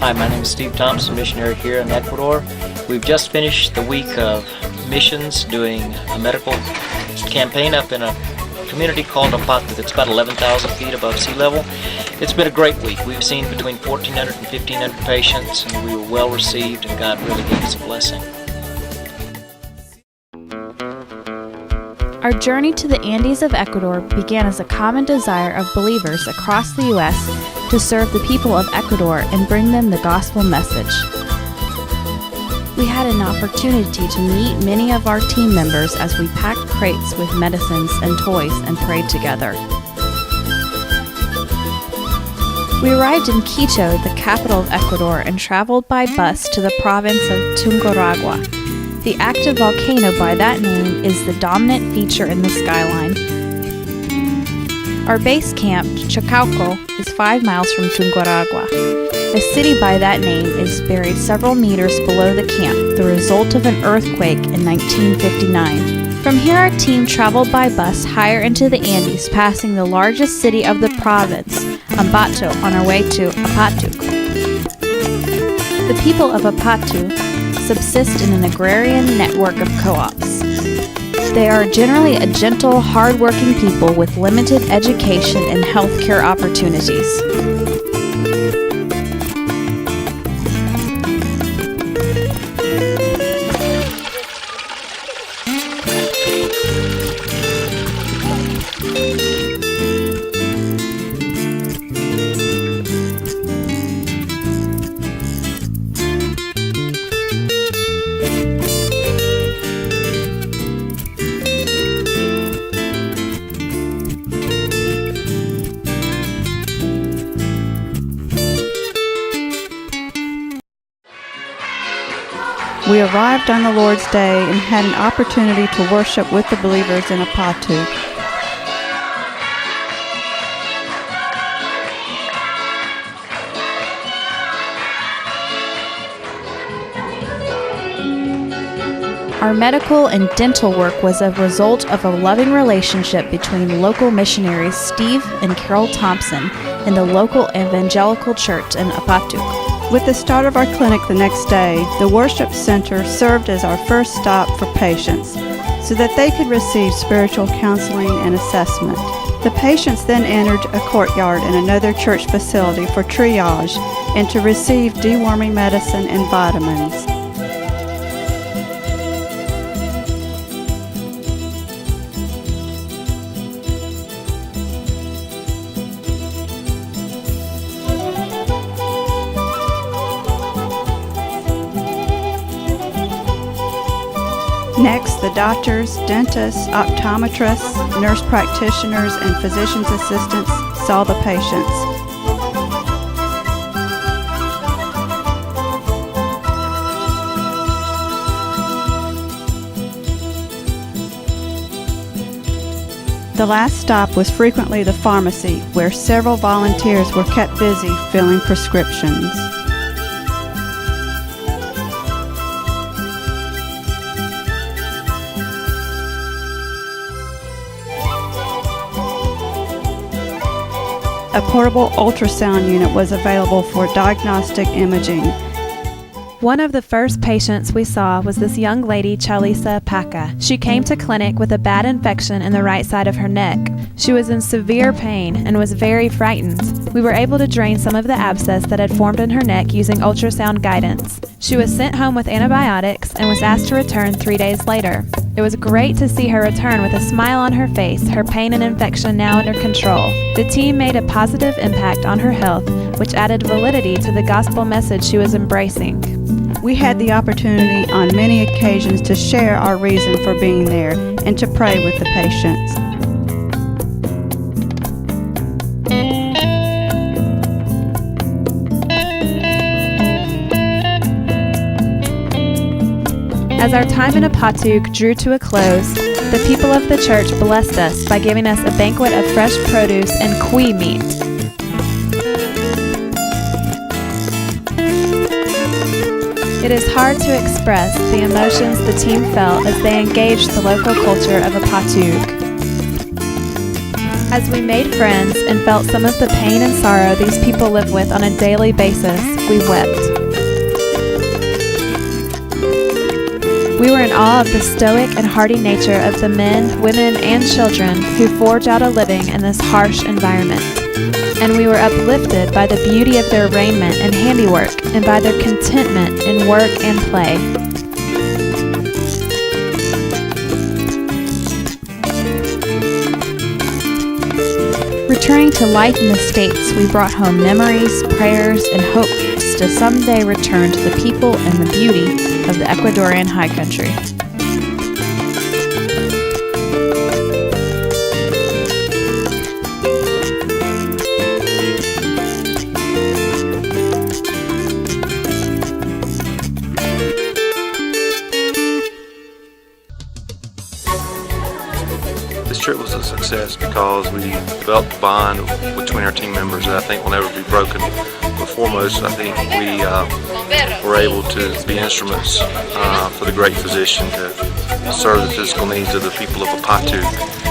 Hi, my name is Steve Thompson, missionary here in Ecuador. We've just finished the week of missions doing a medical campaign up in a community called Apato that's about 11,000 feet above sea level. It's been a great week. We've seen between 1,400 and 1,500 patients, and we were well received, and God really gave us a blessing. Our journey to the Andes of Ecuador began as a common desire of believers across the U.S. to serve the people of Ecuador and bring them the gospel message. We had an opportunity to meet many of our team members as we packed crates with medicines and toys and prayed together. We arrived in Quito, the capital of Ecuador, and traveled by bus to the province of Tungurahua. The active volcano by that name is the dominant feature in the skyline. Our base camp, Chacauco, is 5 miles from Tungurahua. A city by that name is buried several meters below the camp, the result of an earthquake in 1959. From here our team traveled by bus higher into the Andes, passing the largest city of the province, Ambato, on our way to Apato. The people of Apato subsist in an agrarian network of co-ops. They are generally a gentle, hard-working people with limited education and healthcare opportunities. We arrived on the Lord's Day and had an opportunity to worship with the believers in Apato. Our medical and dental work was a result of a loving relationship between local missionaries Steve and Carol Thompson and the local evangelical church in Apato. With the start of our clinic the next day, the worship center served as our first stop for patients so that they could receive spiritual counseling and assessment. The patients then entered a courtyard in another church facility for triage and to receive deworming medicine and vitamins. Next, the doctors, dentists, optometrists, nurse practitioners, and physician's assistants saw the patients. The last stop was frequently the pharmacy, where several volunteers were kept busy filling prescriptions. A portable ultrasound unit was available for diagnostic imaging. One of the first patients we saw was this young lady, Chalisa Paca. She came to clinic with a bad infection in the right side of her neck. She was in severe pain and was very frightened. We were able to drain some of the abscess that had formed in her neck using ultrasound guidance. She was sent home with antibiotics and was asked to return 3 days later. It was great to see her return with a smile on her face, her pain and infection now under control. The team made a positive impact on her health, which added validity to the gospel message she was embracing. We had the opportunity on many occasions to share our reason for being there and to pray with the patients. As our time in Apato drew to a close, the people of the church blessed us by giving us a banquet of fresh produce and cuy meat. It is hard to express the emotions the team felt as they engaged the local culture of Apato. As we made friends and felt some of the pain and sorrow these people live with on a daily basis, we wept. We were in awe of the stoic and hardy nature of the men, women, and children who forge out a living in this harsh environment. And we were uplifted by the beauty of their raiment and handiwork and by their contentment in work and play. Returning to life in the States, we brought home memories, prayers, and hopes to someday return to the people and the beauty of the Ecuadorian high country. This trip was a success because we developed a bond between our team members that I think will never be broken. But foremost, I think we were able to be instruments for the great physician to serve the physical needs of the people of Upatu.